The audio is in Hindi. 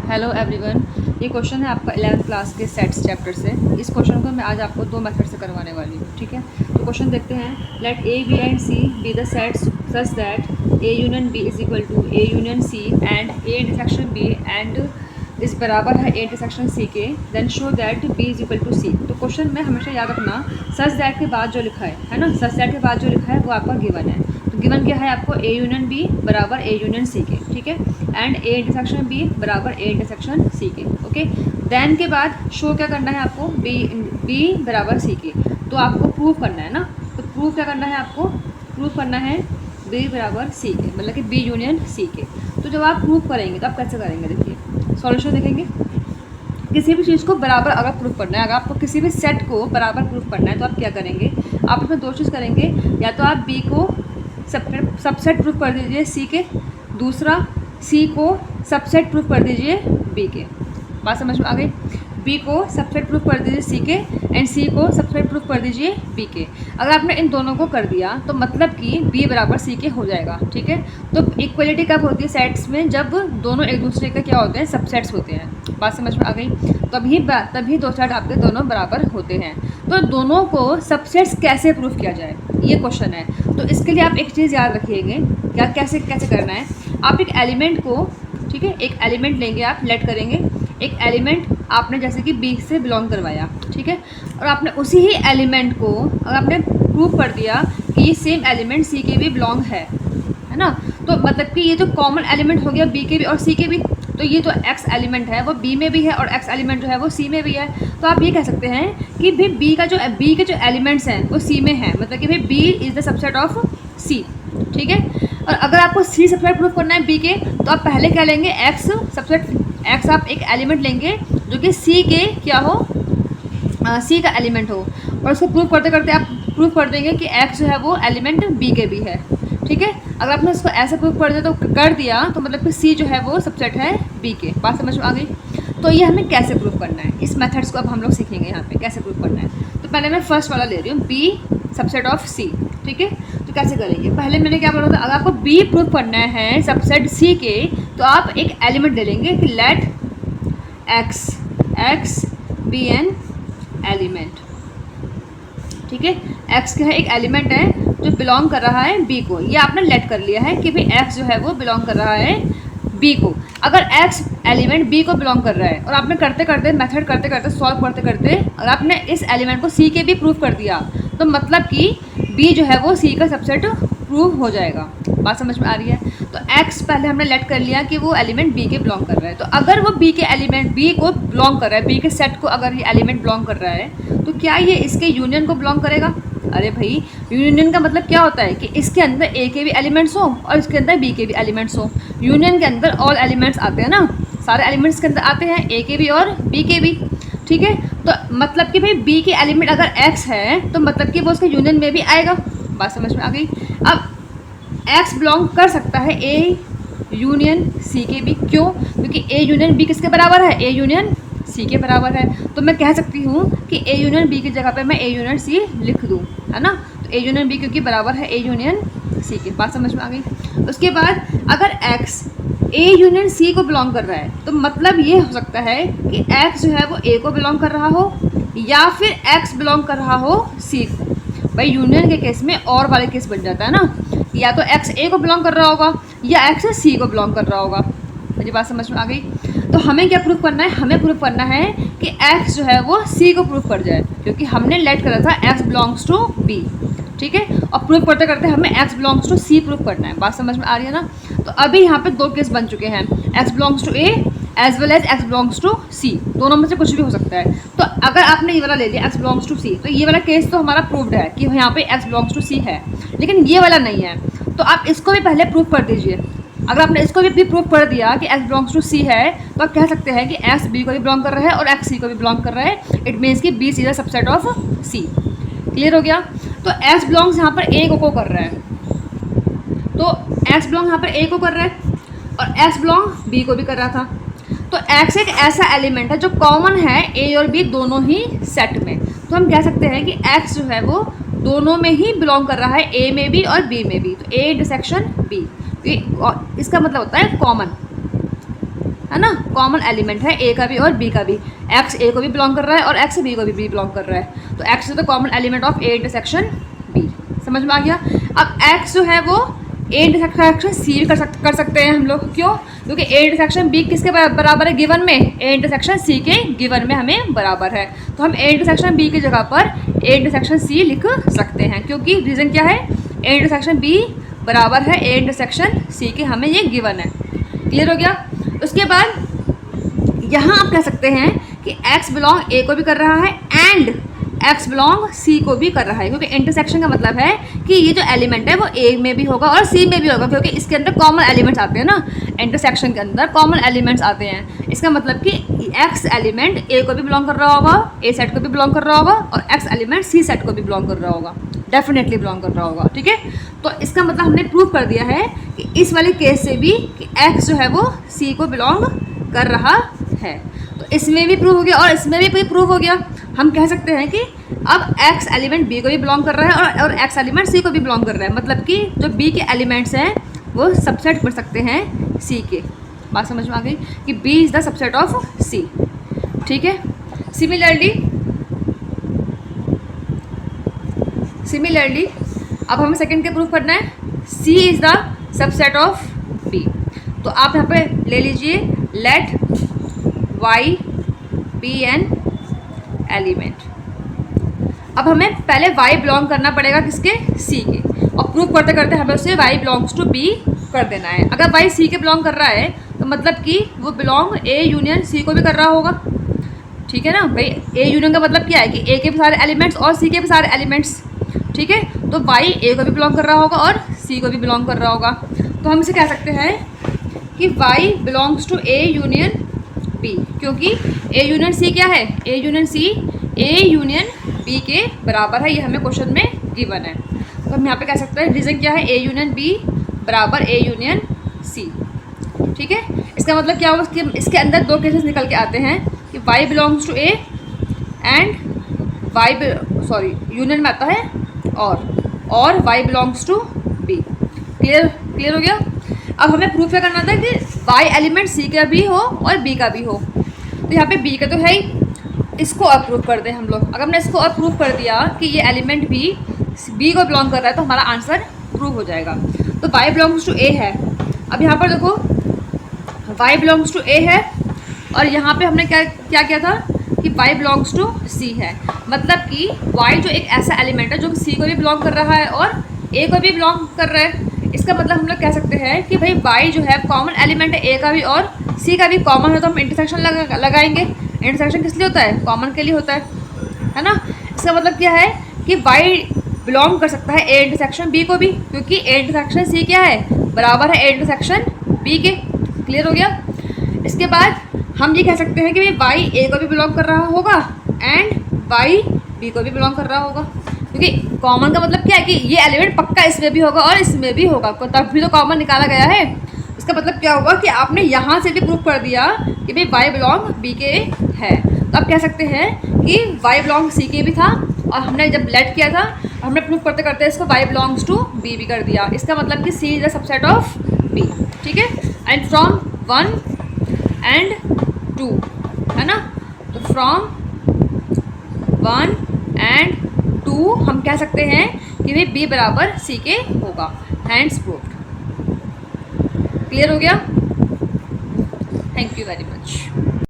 Hello everyone. ये क्वेश्चन है आपका 11th क्लास के सेट्स चैप्टर से। इस क्वेश्चन को मैं आज आपको दो मेथड से करवाने वाली हूँ, ठीक है। तो क्वेश्चन देखते हैं। Let A B and C be the sets such that A union B is equal to A union C and A intersection B and इस बराबर है ए इंटरसेक्शन सी के, then show that B is equal to C. तो क्वेश्चन में हमेशा याद रखना सच दैट के बाद जो लिखा है ना, सच दैट के बाद जो लिखा है वो आपका गिवन है। तो गिवन क्या है आपको, ए यूनियन बी बराबर ए यूनियन सी के, ठीक है, एंड ए इंटरसेक्शन बी बराबर ए इंटरसेक्शन सी के, ओके। देन के बाद शो क्या करना है आपको, बी बराबर सी के। तो आपको प्रूव करना है ना, तो प्रूव क्या करना है आपको, प्रूव करना है बी बराबर सी के, मतलब कि बी यूनियन सी के। तो जब आप प्रूव करेंगे तो आप कैसे करेंगे, देखिए सॉल्यूशन देखेंगे। किसी भी चीज़ को बराबर अगर प्रूव करना है, अगर आपको किसी भी सेट को बराबर प्रूव करना है तो आप क्या करेंगे, आप इसमें दो चीज़ करेंगे। या तो आप बी को सबसेट प्रूफ कर दीजिए सी के, दूसरा सी को सबसेट प्रूफ कर दीजिए बी के। बात समझ में आ गई। बी को सबसेट प्रूफ कर दीजिए सी के एंड सी को सबसेट प्रूफ कर दीजिए बी के। अगर आपने इन दोनों को कर दिया तो मतलब कि बी बराबर सी के हो जाएगा, ठीक है। तो इक्वलिटी कब होती है सेट्स में, जब दोनों एक दूसरे का क्या होते हैं, सबसेट्स होते हैं। बात समझ में आ गई। तभी दो सेट आपके दोनों बराबर होते हैं। तो दोनों को सबसेट्स कैसे प्रूफ किया जाए, ये क्वेश्चन है। तो इसके लिए आप एक चीज़ याद रखिएगा, क्या कैसे कैसे करना है। आप एक एलिमेंट को, ठीक है, एक एलिमेंट लेंगे, आप लेट करेंगे एक एलिमेंट आपने जैसे कि बी से बिलोंग करवाया, ठीक है, और आपने उसी ही एलिमेंट को अगर आपने प्रूव कर दिया कि ये सेम एलिमेंट सी के भी बिलोंग है ना, तो मतलब कि ये जो कॉमन एलिमेंट हो गया बी के भी और सी के भी, तो ये जो एक्स एलिमेंट है वो बी में भी है और एक्स एलिमेंट जो है वो सी में भी है। तो आप ये कह सकते हैं कि भाई बी के जो एलिमेंट्स हैं वो सी में है, मतलब कि भाई B is the subset of C, ठीक है। और अगर आपको सी सबसेट प्रूफ करना है बी के, तो आप पहले क्या लेंगे, एक्स सबसेट, एक्स आप एक एलिमेंट लेंगे जो कि सी के क्या हो, सी का एलिमेंट हो, और उसको प्रूफ करते करते आप प्रूफ कर देंगे कि एक्स जो है वो एलिमेंट बी के भी है, ठीक है। अगर आपने इसको ऐसे प्रूफ कर दिया तो मतलब कि सी जो है वो सबसेट है बी के। बात समझ में आ गई। तो ये हमें कैसे प्रूफ करना है, इस मेथड्स को अब हम लोग सीखेंगे यहाँ पे कैसे प्रूफ करना है। तो पहले मैं फर्स्ट वाला ले रही हूँ, बी सबसेट ऑफ सी, ठीक है। तो कैसे करेंगे, पहले मैंने क्या बोला था, अगर आपको बी प्रूफ करना है सबसेट सी के, तो आप एक एलिमेंट ले लेंगे कि let X be an element, ठीक है। एक्स क्या है, एक एलिमेंट है जो बिलोंग कर रहा है बी को। ये आपने लेट कर लिया है कि भाई एक्स जो है वो बिलोंग कर रहा है बी को। अगर एक्स एलिमेंट बी को बिलोंग कर रहा है और आपने करते करते मेथड करते करते सॉल्व करते करते अगर आपने इस एलिमेंट को सी के भी प्रूफ कर दिया, तो मतलब कि बी जो है वो सी का सबसेट प्रूव हो जाएगा। बात समझ में आ रही है। तो एक्स पहले हमने लेट कर लिया कि वो एलिमेंट बी के बिलोंग कर रहा है। तो अगर वो बी के एलिमेंट बी को बिलोंग कर रहा है, बी के सेट को अगर ये एलिमेंट बिलोंग कर रहा है, तो क्या ये इसके यूनियन को बिलोंग करेगा। अरे भाई, यूनियन का मतलब क्या होता है कि इसके अंदर ए के भी एलिमेंट्स हो और इसके अंदर बी के भी एलिमेंट्स हो। यूनियन के अंदर ऑल एलिमेंट्स आते हैं ना, सारे एलिमेंट्स के अंदर आते हैं, ए के भी और बी के भी, ठीक है। तो मतलब कि भाई बी के एलिमेंट अगर एक्स है तो मतलब कि वो उसके यूनियन में भी आएगा। बात समझ में आ गई। अब एक्स बिलोंग कर सकता है ए यूनियन सी के भी, क्यों, क्योंकि ए यूनियन बी किसके बराबर है, ए यूनियन सी के बराबर है। तो मैं कह सकती हूँ कि ए यूनियन बी की जगह पे मैं ए यूनियन सी लिख दूँ, है ना। तो ए यूनियन बी क्योंकि बराबर है ए यूनियन सी के। बात समझ में आ गई। उसके बाद अगर एक्स ए यूनियन सी को बिलोंग कर रहा है, तो मतलब ये हो सकता है कि एक्स जो है वो ए को बिलोंग कर रहा हो या फिर एक्स बिलोंग कर रहा हो सी को। भाई यूनियन के केस में और वाले केस बन जाता है ना, या तो एक्स ए को बिलोंग कर रहा होगा या एक्स सी को बिलोंग कर रहा होगा। मुझे बात समझ में आ गई। तो हमें क्या प्रूफ करना है, हमें प्रूफ करना है कि एक्स जो है वो सी को प्रूफ कर जाए, क्योंकि हमने लेट करा था एक्स बिलोंग्स टू बी, ठीक है। और प्रूफ करते करते हमें X belongs to C proof करना है। बात समझ में आ रही है ना। तो अभी यहाँ पे दो केस बन चुके हैं, x belongs to A as well as x belongs to C, दोनों में से कुछ भी हो सकता है। तो अगर आपने ये वाला ले लिया एक्स बिलोंग्स टू सी, तो ये वाला केस तो हमारा प्रूव्ड है कि यहाँ पे एक्स बिलोंग्स टू सी है, लेकिन ये वाला नहीं है। तो आप इसको भी पहले प्रूफ कर दीजिए। अगर आपने इसको भी प्रूफ कर दिया कि एक्स बिलोंग्स टू सी है, तो आप कह सकते हैं कि एक्स बी को भी बिलोंग कर रहा है और एक्स सी को भी बिलोंग कर रहा है। इट मीन्स कि B is the subset of C. Clear हो गया। तो एक्स बिलोंग्स यहाँ पर ए को कर रहा है, तो एक्स बिलोंग यहाँ पर ए को कर रहा है और एक्स बिलोंग बी को भी कर रहा था। तो एक्स एक ऐसा एलिमेंट है जो कॉमन है ए और बी दोनों ही सेट में। तो हम कह सकते हैं कि एक्स जो है वो दोनों में ही बिलोंग कर रहा है, ए में भी और बी में भी। तो ए इंटरसेक्शन बी, इसका मतलब होता है कॉमन। है ना, कॉमन एलिमेंट है ए का भी और बी का भी। एक्स ए को भी बिलोंग कर रहा है और एक्स बी को भी बिलोंग कर रहा है, तो X is the common element of A intersection B. समझ में आ गया। अब एक्स जो है वो ए इंटरसेक्शन सी भी कर सकते हैं हम लोग। क्यों? क्योंकि ए इंटरसेक्शन बी किसके बराबर है गिवन में, ए इंटरसेक्शन सी के गिवन में हमें बराबर है। तो हम ए इंटरसेक्शन बी की जगह पर ए इंटरसेक्शन सी लिख सकते हैं, क्योंकि रीज़न क्या है, ए इंटरसेक्शन बी बराबर है ए इंटरसेक्शन सी के, हमें ये गिवन है। क्लियर हो गया। उसके बाद यहाँ आप कह सकते हैं कि एक्स बिलोंग ए को भी कर रहा है एंड एक्स बिलोंग सी को भी कर रहा है, क्योंकि इंटरसेक्शन का मतलब है कि ये जो एलिमेंट है वो ए में भी होगा और सी में भी होगा, क्योंकि इसके अंदर कॉमन एलिमेंट्स आते हैं ना, इंटरसेक्शन के अंदर कॉमन एलिमेंट्स आते हैं। इसका मतलब कि एक्स एलिमेंट ए को भी बिलोंग कर रहा होगा, ए सेट को भी बिलोंग कर रहा होगा, और एक्स एलिमेंट सी सेट को भी बिलोंग कर रहा होगा, डेफिनेटली बिलोंग कर रहा होगा। ठीक है, तो इसका मतलब हमने प्रूव कर दिया है कि इस वाले केस से भी कि एक्स जो है वो सी को बिलोंग कर रहा है। तो इसमें भी प्रूव हो गया और इसमें भी प्रूव हो गया। हम कह सकते हैं कि अब एक्स एलिमेंट बी को भी बिलोंग कर रहा है और एक्स एलिमेंट सी को भी बिलोंग कर रहा है, मतलब कि जो बी के एलिमेंट्स हैं वो सबसेट कर सकते हैं सी के। बात समझ में आ गई कि B is the subset of C. ठीक है, सिमिलरली अब हमें सेकंड के प्रूफ करना है, C is the subset of B. तो आप यहाँ पे ले लीजिए let y be an element. अब हमें पहले y बिलोंग करना पड़ेगा किसके, c के, और प्रूव करते करते हमें उसे y बिलोंग्स टू b कर देना है। अगर y c के बिलोंग कर रहा है तो मतलब कि वो बिलोंग a यूनियन c को भी कर रहा होगा। ठीक है ना भाई, a यूनियन का मतलब क्या है कि a के भी सारे एलिमेंट्स और c के भी सारे एलिमेंट्स। ठीक है, तो y a को भी बिलोंग कर रहा होगा और c को भी बिलोंग कर रहा होगा। तो हम इसे कह सकते हैं कि y belongs to a union b, क्योंकि a यूनियन c क्या है, a union c a union b के बराबर है, ये हमें क्वेश्चन में गिवन है। तो हम यहाँ पे कह सकते हैं रीज़न क्या है, a यूनियन b बराबर a यूनियन c। ठीक है, इसका मतलब क्या होगा, इसके अंदर दो केसेस निकल के आते हैं कि y belongs to a and union में आता है और y belongs to b। Clear हो गया। अब हमें प्रूफ क्या करना था कि y एलिमेंट c का भी हो और b का भी हो। तो यहाँ पे b का तो है ही, इसको और प्रूफ कर दें हम लोग। अगर हमने इसको और प्रूफ कर दिया कि ये एलिमेंट भी b को बिलोंग कर रहा है तो हमारा आंसर प्रूव हो जाएगा। तो y बिलोंग्स टू a है। अब यहाँ पर देखो y बिलोंग्स टू a है और यहाँ पे हमने क्या किया था कि y बिलोंग्स टू c है, मतलब कि y जो एक ऐसा एलिमेंट है जो c को भी बिलोंग कर रहा है और a को भी बिलोंग कर रहा है। इसका मतलब हम लोग कह सकते हैं कि भाई y जो है कॉमन एलिमेंट है a का भी और c का भी कॉमन है, तो हम इंटरसेक्शन लगाएंगे। इंटरसेक्शन किस लिए होता है, कॉमन के लिए होता है ना। इसका मतलब क्या है कि y बिलोंग कर सकता है a इंटरसेक्शन b को भी, क्योंकि a इंटरसेक्शन c क्या है, बराबर है a इंटरसेक्शन b के। क्लियर हो गया। इसके बाद हम ये कह सकते हैं कि भाई y a को भी बिलोंग कर रहा होगा एंड y b को भी बिलोंग कर रहा होगा, क्योंकि कॉमन का मतलब क्या है कि ये एलिमेंट पक्का इसमें भी होगा और इसमें भी होगा, तब भी तो कॉमन निकाला गया है। इसका मतलब क्या होगा कि आपने यहाँ से भी प्रूफ कर दिया कि भाई y बिलोंग b के है। तो आप कह सकते हैं कि y बिलोंग c के भी था और हमने जब लेट किया था हमने प्रूफ करते करते इसको y बिलोंग्स टू b भी कर दिया। इसका मतलब कि c is the subset of b। ठीक है, एंड फ्रॉम 1 एंड 2 है ना, तो फ्रॉम 1 एंड 2 हम कह सकते हैं कि भाई b बराबर c के होगा। Hands proved. क्लियर हो गया। Thank you very much.